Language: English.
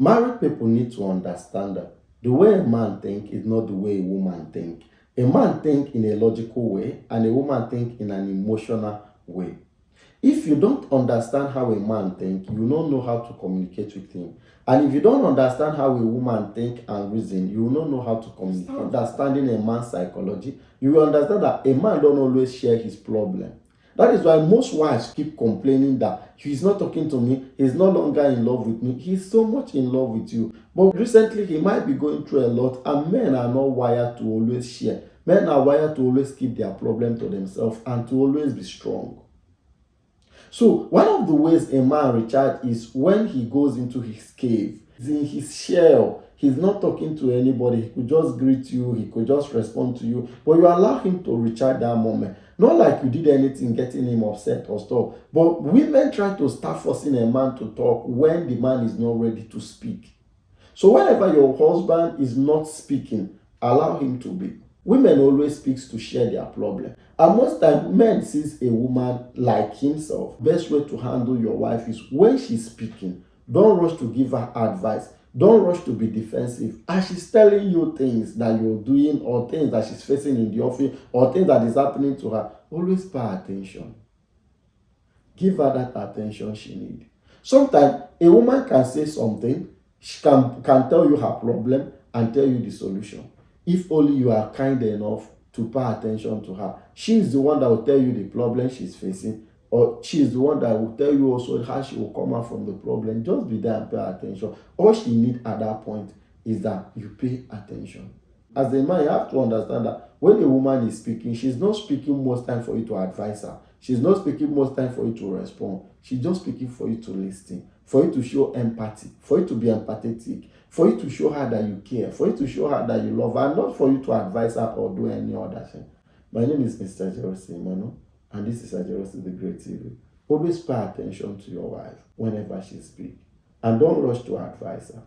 Married people need to understand that the way a man think is not the way a woman think. A man think in a logical way and a woman think in an emotional way. If you don't understand how a man think, you don't know how to communicate with him. And if you don't understand how a woman think and reason, you will not know how to communicate. Understanding a man's psychology, you will understand that a man don't always share his problem. That is why most wives keep complaining that he's not talking to me, he's no longer in love with me, he's so much in love with you. But recently he might be going through a lot, and men are not wired to always share. Men are wired to always keep their problem to themselves and to always be strong. So one of the ways a man recharges is when he goes into his cave, he's in his shell. He's not talking to anybody. He could just greet you, he could just respond to you, but you allow him to recharge that moment. Not like you did anything getting him upset or stuff, but women try to start forcing a man to talk when the man is not ready to speak. So whenever your husband is not speaking, allow him to be. Women always speaks to share their problem. And most time, men sees a woman like himself. Best way to handle your wife is when she's speaking. Don't rush to give her advice. Don't rush to be defensive. As she's telling you things that you're doing or things that she's facing in the office or things that is happening to her, always pay attention. Give her that attention she needs. Sometimes a woman can say something, she can tell you her problem and tell you the solution. If only you are kind enough to pay attention to her. She is the one that will tell you the problem she's facing, or she is the one that will tell you also how she will come out from the problem. Just be there and pay attention. All she needs at that point is that you pay attention. As a man, you have to understand that when a woman is speaking, she's not speaking most time for you to advise her. She's not speaking most time for you to respond. She's just speaking for you to listen, for you to show empathy, for you to be empathetic, for you to show her that you care, for you to show her that you love her, not for you to advise her or do any other thing. My name is Mr. Ajerosi Emmanuel, and this is Ajerosi the Great TV. Always pay attention to your wife whenever she speaks, and don't rush to advise her.